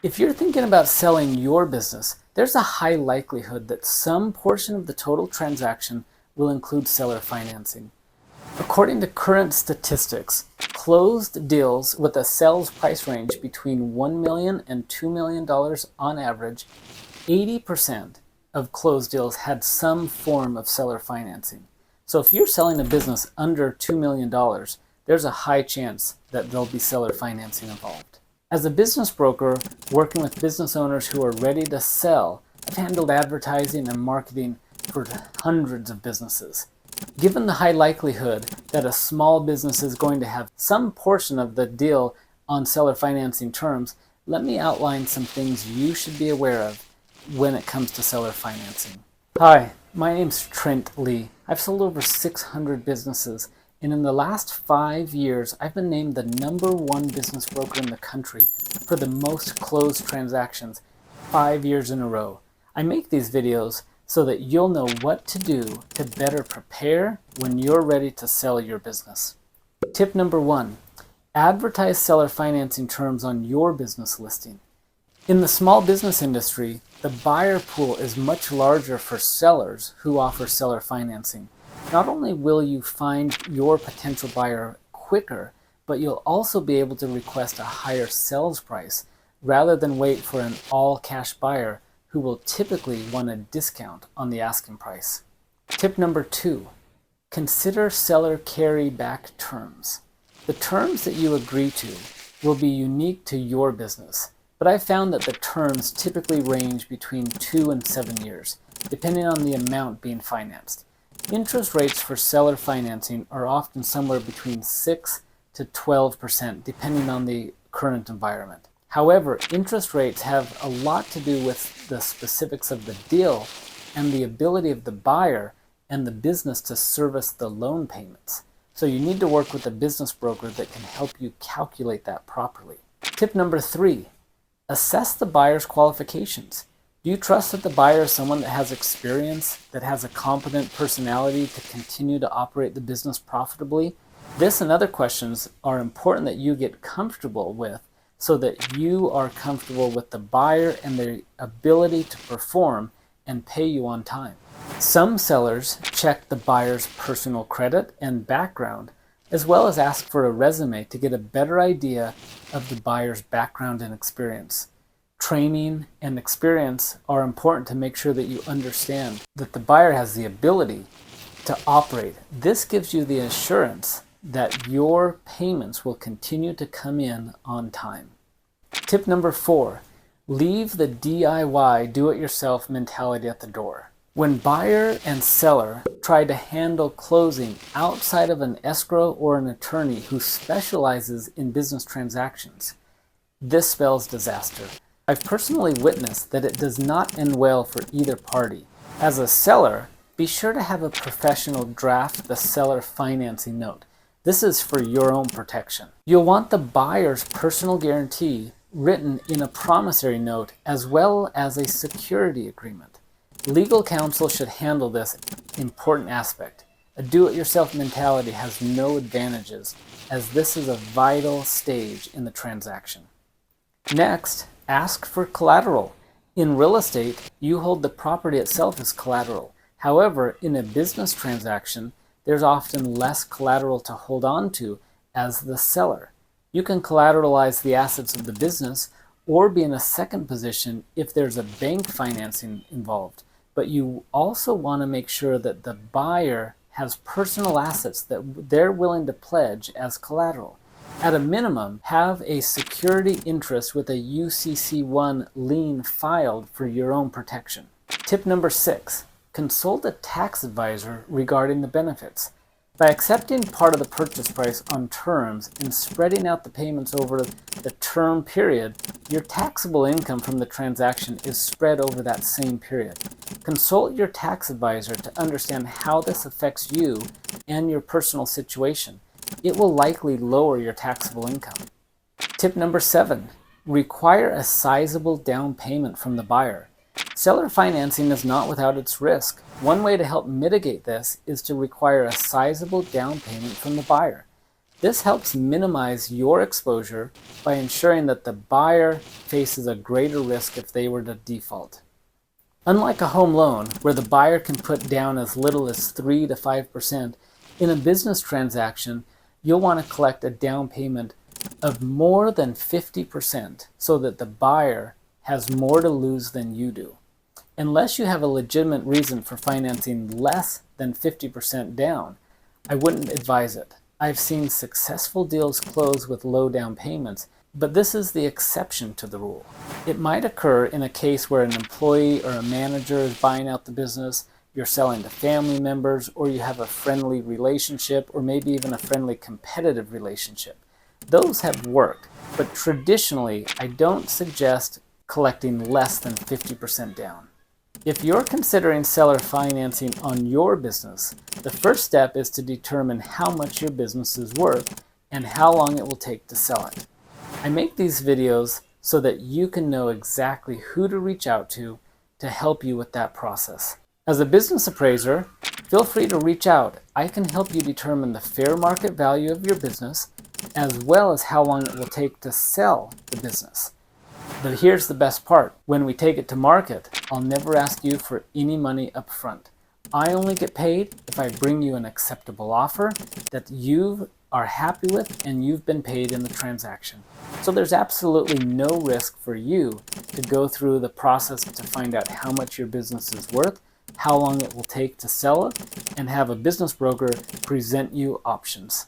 If you're thinking about selling your business, there's a high likelihood that some portion of the total transaction will include seller financing. According to current statistics, closed deals with a sales price range between $1 million and $2 million on average, 80% of closed deals had some form of seller financing. So if you're selling a business under $2 million, there's a high chance that there'll be seller financing involved. As a business broker working with business owners who are ready to sell, I've handled advertising and marketing for hundreds of businesses. Given the high likelihood that a small business is going to have some portion of the deal on seller financing terms, let me outline some things you should be aware of when it comes to seller financing. Hi, my name's Trent Lee. I've sold over 600 businesses, and in the last 5 years, I've been named the #1 business broker in the country for the most closed transactions 5 years in a row. I make these videos so that you'll know what to do to better prepare when you're ready to sell your business. Tip number 1, advertise seller financing terms on your business listing. In the small business industry, the buyer pool is much larger for sellers who offer seller financing. Not only will you find your potential buyer quicker, but you'll also be able to request a higher sales price rather than wait for an all-cash buyer who will typically want a discount on the asking price. Tip number 2, consider seller carryback terms. The terms that you agree to will be unique to your business, but I've found that the terms typically range between 2 and 7 years, depending on the amount being financed. Interest rates for seller financing are often somewhere between 6 to 12%, depending on the current environment. However, interest rates have a lot to do with the specifics of the deal and the ability of the buyer and the business to service the loan payments. So you need to work with a business broker that can help you calculate that properly. Tip number 3, assess the buyer's qualifications. Do you trust that the buyer is someone that has experience, that has a competent personality to continue to operate the business profitably? This and other questions are important that you get comfortable with so that you are comfortable with the buyer and their ability to perform and pay you on time. Some sellers check the buyer's personal credit and background, as well as ask for a resume to get a better idea of the buyer's background and experience. Training and experience are important to make sure that you understand that the buyer has the ability to operate. This gives you the assurance that your payments will continue to come in on time. Tip number 4, leave the DIY, do-it-yourself mentality at the door. When buyer and seller try to handle closing outside of an escrow or an attorney who specializes in business transactions, this spells disaster. I've personally witnessed that it does not end well for either party. As a seller, be sure to have a professional draft the seller financing note. This is for your own protection. You'll want the buyer's personal guarantee written in a promissory note as well as a security agreement. Legal counsel should handle this important aspect. A do-it-yourself mentality has no advantages, as this is a vital stage in the transaction. Next, ask for collateral. In real estate, you hold the property itself as collateral. However, in a business transaction, there's often less collateral to hold on to as the seller. You can collateralize the assets of the business or be in a second position if there's a bank financing involved. But you also want to make sure that the buyer has personal assets that they're willing to pledge as collateral. At a minimum, have a security interest with a UCC1 lien filed for your own protection. Tip number 6, consult a tax advisor regarding the benefits. By accepting part of the purchase price on terms and spreading out the payments over the term period, your taxable income from the transaction is spread over that same period. Consult your tax advisor to understand how this affects you and your personal situation. It will likely lower your taxable income. Tip number 7, require a sizable down payment from the buyer. Seller financing is not without its risk. One way to help mitigate this is to require a sizable down payment from the buyer. This helps minimize your exposure by ensuring that the buyer faces a greater risk if they were to default. Unlike a home loan, where the buyer can put down as little as 3 to 5%, in a business transaction, you'll want to collect a down payment of more than 50% so that the buyer has more to lose than you do. Unless you have a legitimate reason for financing less than 50% down, I wouldn't advise it. I've seen successful deals close with low down payments, but this is the exception to the rule. It might occur in a case where an employee or a manager is buying out the business, you're selling to family members, or you have a friendly relationship, or maybe even a friendly competitive relationship. Those have worked, but traditionally, I don't suggest collecting less than 50% down. If you're considering seller financing on your business, the first step is to determine how much your business is worth and how long it will take to sell it. I make these videos so that you can know exactly who to reach out to help you with that process. As a business appraiser, feel free to reach out. I can help you determine the fair market value of your business, as well as how long it will take to sell the business. But here's the best part. When we take it to market, I'll never ask you for any money up front. I only get paid if I bring you an acceptable offer that you are happy with and you've been paid in the transaction. So there's absolutely no risk for you to go through the process to find out how much your business is worth, how long it will take to sell it, and have a business broker present you options.